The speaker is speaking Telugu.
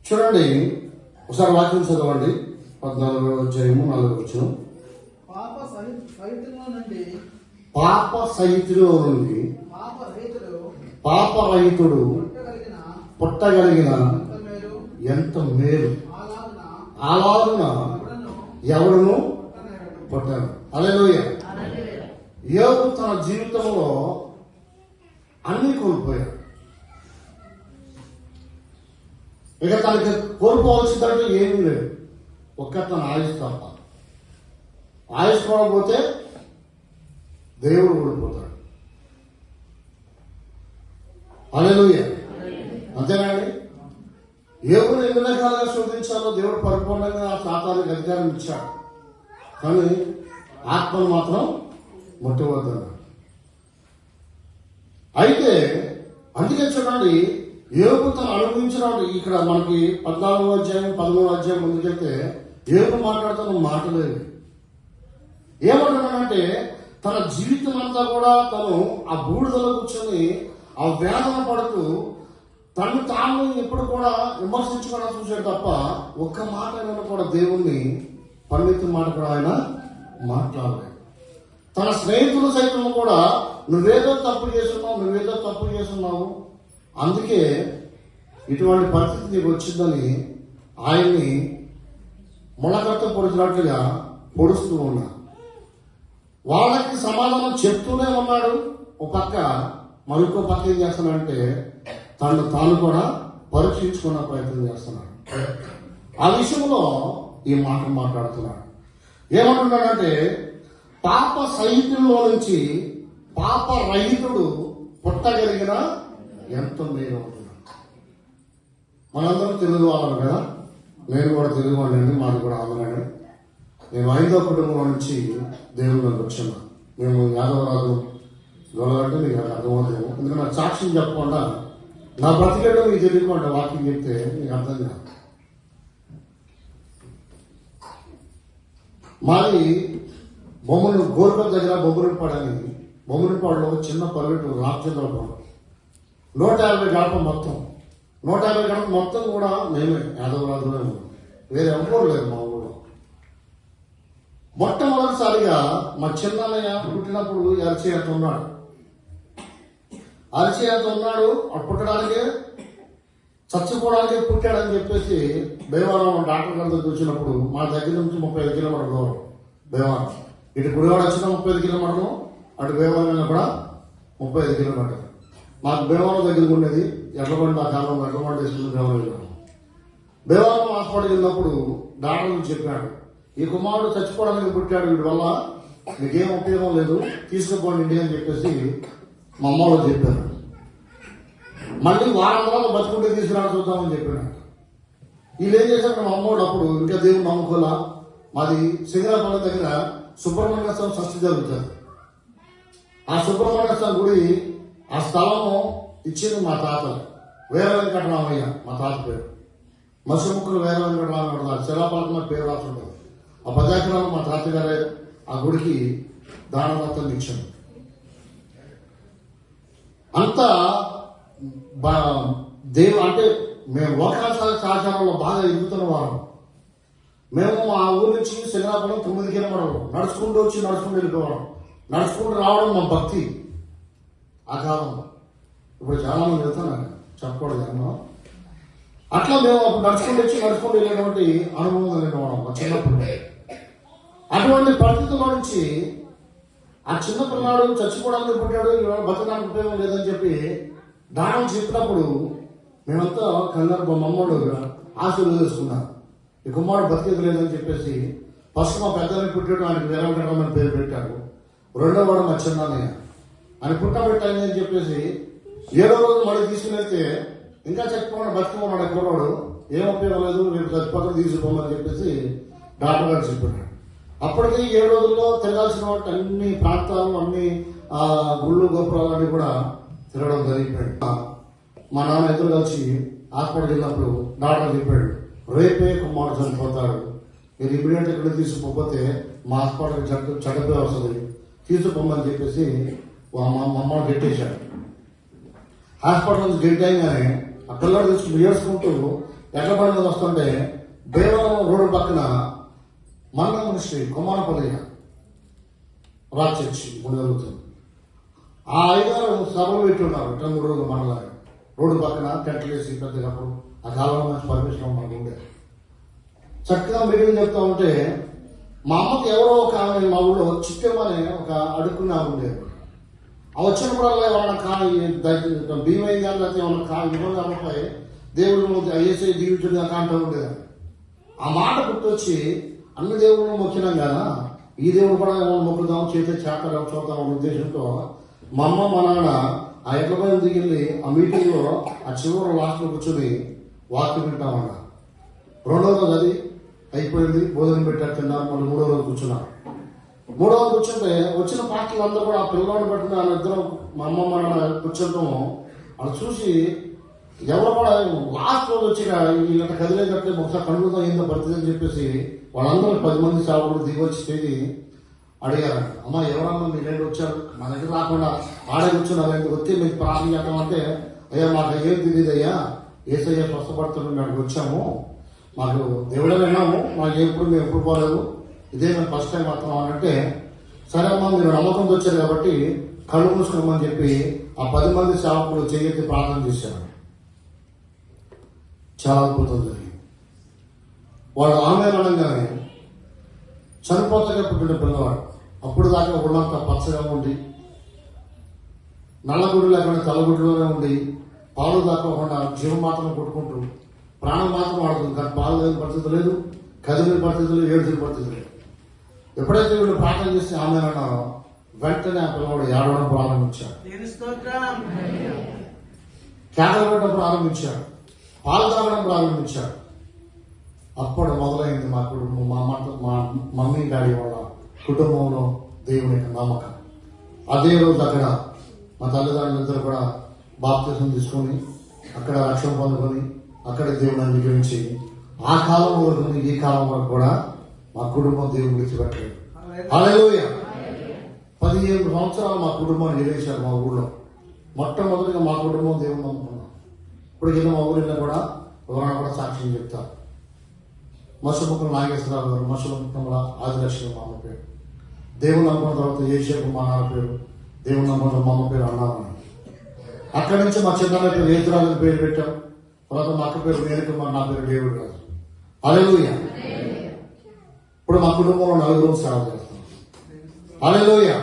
చూడండి, ఒకసారి వాక్యం చదవండి. 14వ అధ్యాయము 4వ వచనం. పాప సహితులో నుండి పాపరహితుడు పుట్టగలిగిన ఎంత మేలు, అలాగున ఎవడును పుట్టాడు. హల్లెలూయా. యోబు తన జీవితంలో అన్ని కోల్పోయాడు. ఇక తనకి కోల్పోవలసిందంటే ఏమీ లేదు, ఒక్క తన ఆయుష్ తప్ప. ఆయుష్ కోల్పోతే దేవుడు ఓడిపోతాడు. హల్లెలూయా. అంతేనండి. యోబుని ఎన్ని రకాలుగా శోధించాలో దేవుడు పరిపూర్ణంగా ఆ సాతానికి అధికారం ఇచ్చాడు, కానీ ఆత్మను మాత్రం ముట్టవద్దన్నాడు. అయితే అందుకే చూడండి, యోబు తను అనుభవించిన ఇక్కడ మనకి 14వ అధ్యాయం 13వ అధ్యాయం ముందుకెళ్తే యోబు మాట్లాడుతున్న మాటలేదు. ఏమంటున్నాడంటే తన జీవితం అంతా కూడా తను ఆ బూడిదలో కూర్చొని ఆ వేదన పడుతూ తను తాను ఎప్పుడు కూడా విమర్శించుకోవడం చూసాడు తప్ప ఒక్క మాట అయినా కూడా దేవుణ్ణి పరిమితి మాట కూడా ఆయన మాట్లాడలేదు. తన స్నేహితులు సైతం కూడా నువ్వేదో తప్పు చేస్తున్నావు, అందుకే ఇటువంటి పరిస్థితి నీకు వచ్చిందని ఆయన్ని మొలకట్ట పొడిచినట్లుగా పొడుస్తూ ఉన్నాడు. వాళ్ళకి సమాధానం చెప్తూనే ఉన్నాడు. ఒక పక్క మరొక పక్క ఏం చేస్తున్నాడంటే తాను కూడా పరీక్షించుకునే ప్రయత్నం చేస్తున్నాడు. ఆ విషయంలో ఈ మాట మాట్లాడుతున్నాడు. ఏమంటున్నాడంటే పాప సహితుల్లో నుంచి పాప రహితుడు పుట్టగలిగిన ఎంతో మేలు ఉంటున్నాడు. మనందరం తెలుగు వాళ్ళం కదా, నేను కూడా తెలుగు వాళ్ళండి, మాది కూడా ఆంధ్రానే. నేను 5వ కుటుంబం నుంచి దేవుళ్ళకి వచ్చాను. మేము యాదవరాజు గొడవంటే మీకు అర్థమవుతాము. ఎందుకంటే నాకు సాక్ష్యం చెప్పకుండా నా బ్రతికేయడం మీకు తెలియకుండా వాక్యం చెప్తే మీకు అర్థం కాదు. మాది గోరుపల్లి దగ్గర బొమ్మరిపాడని, బొమ్మరిపాడులో చిన్న పల్లెటూరు రామచంద్రపురం. 150 గడప మొత్తం, 150 గడప మొత్తం కూడా మేమే యాదవరాజులే ఉన్నాం, వేరే ఎవరు లేదు మా ఊళ్ళో. మొట్టమొదటిసారిగా మా చిన్నయ్య పుట్టినప్పుడు అరిచేంత ఉన్నాడు. పుట్టడానికి చచ్చిపోవడానికి పుట్టాడని చెప్పేసి భీమవరం డాక్టర్ గారితో చూసినప్పుడు మా దగ్గర నుంచి 35 కిలోమీటర్ల దూరం భీమవరం. ఇటు గుడివాడ వచ్చిన 35 కిలోమీటర్లు, అటు భీమవరం కూడా 35 కిలోమీటర్లు. మాకు భీమవరం దగ్గరకు ఉండేది ఎడ్లబండి. ఆ కాలంలో ఎడ్లబండి వేసుకుని భీమవరం హాస్పిటల్కి వెళ్ళినప్పుడు డాక్టర్ చెప్పాడు, ఈ కుమారుడు చచ్చిపోవడానికి పుట్టాడు, వీడి వల్ల మీకేం ఉపయోగం లేదు, తీసుకుపోండి ఇండియా అని చెప్పేసి మా అమ్మ వాళ్ళు చెప్పారు. మళ్ళీ వారం తర్వాత బతుకుంటే తీసుకురాని చూద్దామని చెప్పాడు. వీళ్ళు ఏం చేశారు, మా అమ్మోడు అప్పుడు ఇంకా దేవుడు నమ్ముకోలా. మాది సింగరాపల్లి దగ్గర సుబ్రహ్మణ్య స్వామి షష్ఠి జరుగుతుంది. ఆ సుబ్రహ్మణ్య స్వామి గుడి ఆ స్థలము ఇచ్చింది మా తాతలు, వీర వెంకటరామయ్య మా తాత పేరు. మత్స్యముక్కులు వీర వెంకటరామయ్య శిలాపాలక పేరు రాసుంటారు. ఆ 10 ఎకరాలు మా తాతగారే ఆ గుడికి దానదత్తం ఇచ్చాను. అంతా అంటే మేము లోకాచారంలో బాగా ఎదుగుతున్న వారం. మేము ఆ ఊరి నుంచి సింగరాపురం 9 కిలోమీటర్లు నడుచుకుంటూ వెళ్ళిపోవడం, నడుచుకుంటూ రావడం మా భక్తి ఆ కాలంలో. ఇప్పుడు చాలా మంది వెళ్తున్నారు, చెప్పకూడదు అన్నా. అట్లా మేము అప్పుడు నడుచుకుంటూ వెళ్ళేటువంటి అనుభవం కలిగినవాళ్ళం మా చిన్నప్పుడు. అటువంటి పరిస్థితుల్లో నుంచి ఆ చిన్న పిల్లాడు చచ్చిపోవడానికి పుట్టాడు, ఇవాళ బతకడానికి ఉపయోగం లేదని చెప్పి దానం చెప్పినప్పుడు మేమంతా కంగారు. మా మమ్మోడు ఆశలు చేసుకున్నారు, ఈ కుమారుడు బతికేది లేదని చెప్పేసి ఫస్ట్ మా పెద్దలని పుట్టాడు, ఆయనకి వీరవెంకటరామని పేరు పెట్టారు. 2వ వాడు మా చిన్నయ్య, ఆయన పుట్టబెట్టాలి అని చెప్పేసి 7వ రోజు మళ్ళీ తీసుకునేస్తే ఇంకా చచ్చిపోవడం బతికిపోన్నాడు. కుర్రాడు ఏం ఉపయోగం లేదు, రేపు చచ్చిపోతే తీసుకుపోమని చెప్పేసి డాక్టర్ గారు చెప్పాడు. అప్పటికి 7 రోజుల్లో తిరగాల్సిన వాటి అన్ని ప్రాంతాలు, అన్ని గుళ్ళు గోపురాలు అన్ని కూడా తిరగడం జరిగిపోయాడు. మా నాన్న ఎదురు వచ్చి హాస్పిటల్ వెళ్ళినప్పుడు డాక్టర్ చెప్పాడు, రేపే కుమారుడు చనిపోతాడు, మీరు ఇమీడియట్ ఇక్కడ తీసుకుపోతే మా హాస్పిటల్కి చెడ్డపోయి వస్తుంది, తీసుకుపోమని చెప్పేసి మా అమ్మ గెట్టేశాడు. హాస్పిటల్ నుంచి గెట్ అయిగానే ఆ పిల్లలు తీసుకుని ఏడ్చుకుంటూ ఎడ్ల బండి మీద వస్తుంటే భీమవరం రోడ్డు పక్కన మన్న మినిస్ట్రీ కుమారపల్లి రాచర్చి గుడి జరుగుతుంది. ఆ 5-6 సభలు పెట్టి ఉన్నారు. 3 రోజులు మనలాగా రోడ్డు పక్కన టెంట్లు వేసి పెద్దప్పుడు ఆ కాలంలో మంచి పర్మిషన్ మనకు ఉండేది. చక్కగా మీటింగ్ చెప్తా ఉంటే మా అమ్మకి ఎవరో ఒక ఆమె మా ఊళ్ళో చిట్టమని ఒక అడుక్కుని ఆమె ఉండేది. ఆ వచ్చినప్పుడల్లా ఏమన్నా భీమైంది కానీ లేకపోతే ఏమన్నా ఇబ్బంది అమ్మపై దేవుడు ఏసై దీవించుడుగా కాంటూ ఉండేది. ఆ మాట గుర్తొచ్చి అన్ని దేవుళ్ళు మొక్కినాం కదా, ఈ దేవుడు కూడా ఏమైనా మొక్కుదాం, చేతే చేతగా చూద్దాం అనే ఉద్దేశంతో మా అమ్మ మా నాన్న ఆ ఎడ్ల పైన దిగిళ్ళి ఆ మీటింగ్ లో ఆ చివరి లాస్ట్ లో కూర్చొని వాక్యం వింటామన్నా. 2వ రోజు అది అయిపోయింది, భోజనం పెట్టారు, తిన్నారు. మళ్ళీ 3వ రోజు కూర్చున్నారు. 3వ రోజు కూర్చుంటే వచ్చిన పార్టీలు అందరూ కూడా ఆ పిల్లవాడిని బట్టి వాళ్ళిద్దరం మా అమ్మ మా నాన్న కూర్చుంటాం. వాళ్ళు చూసి ఎవరు కూడా లాస్ట్ రోజు వచ్చి వీళ్ళంట కదిలేటట్లే ఒకసారి కనుగొందాం ఏందో పరిస్థితి అని చెప్పేసి వాళ్ళందరూ 10 మంది సేవకులు దిగి వచ్చి స్టేజి అడిగారంట. అమ్మ ఎవరన్నా మీరు వచ్చారు, మా దగ్గర రాకుండా ఆడే కూర్చున్నారు, ఎందుకు వచ్చి మీకు ప్రార్థన చేద్దాం అంటే, అయ్యా మాకు ఏం తెలియదు అయ్యా, ఏసయ్య స్వస్థపడుతుంది, మేము వచ్చాము, మాకు దేవుడే విన్నాము, మాకు మేము ఎప్పుడు పోలేదు, ఇదే మేము ఫస్ట్ టైం వస్తున్నాం అని అంటే, సరే అమ్మా మీరు నమ్మకంతో వచ్చారు కాబట్టి కళ్ళు మూసుకోమని చెప్పి ఆ 10 మంది సేవకులు చేయెత్తి ప్రార్థన చేశారు. చాలా అద్భుతం జరిగింది. వాళ్ళు ఆమె అనగానే చనిపోతగా పుట్టిన పిల్లవాడు అప్పుడు దాకా ఉన్నంత పచ్చగా ఉండి, నల్లగుడ్డు లేకుండా తెల్లగుడ్డులోనే ఉండి, పాలు దాక్కోకుండా జీవం మాత్రం కొట్టుకుంటూ ప్రాణం మాత్రం ఆడుతుంది. కానీ పాలు లేని పరిస్థితి లేదు, కదిలిన పరిస్థితి లేదు, ఏడ్చిన పరిస్థితి లేదు. ఎప్పుడైతే వీళ్ళు ప్రార్థన చేసి ఆమె అన్నారో వెంటనే ఆ పిల్లవాడు ఏడవడం ప్రారంభించాడు, కేకలు పెట్టడం ప్రారంభించాడు, పాలు తాగడం ప్రారంభించాడు. అప్పుడు మొదలైంది మా కుటుంబం, మా మమ్మీ డాడీ వాళ్ళ కుటుంబంలో దేవుని యొక్క నమ్మకం. అదే రోజు అక్కడ మా తల్లిదండ్రులందరూ కూడా బాప్తిజం తీసుకొని అక్కడ రక్షణ పొందుకొని అక్కడే దేవుని అంగీకరించి ఆ కాలం వరకు ఈ కాలం వరకు కూడా మా కుటుంబం దేవుని విడిచిపెట్టలేదు. హల్లెలూయా. 15 సంవత్సరాలు మా కుటుంబాన్ని నిలిచారు మా ఊళ్ళో. మొట్టమొదటిగా మా కుటుంబం దేవుని నమ్ముకున్నాం. ఇప్పుడు కింద మా ఊరిలో కూడా ఎవరైనా కూడా సాక్ష్యం చెప్తారు. మసముఖం నాగేశ్వరరావు గారు, మసముఖంలో ఆదిలక్ష్మి మా అమ్మ పేరు, దేవుని నమ్మకం తర్వాత ఏషియాకు మా నాన్న పేరు, దేవుని నమ్మకం మా అమ్మ పేరు అన్నామని. అక్కడి నుంచి మా చిన్న పేరు ఏతురాజు పేరు పెట్టాం. తర్వాత మా అక్క పేరు మేరకు నా పేరు దేవుడు రాజు. హల్లెలూయా. ఇప్పుడు మా కుటుంబంలో 4 సేవ చేస్తాం. హల్లెలూయా.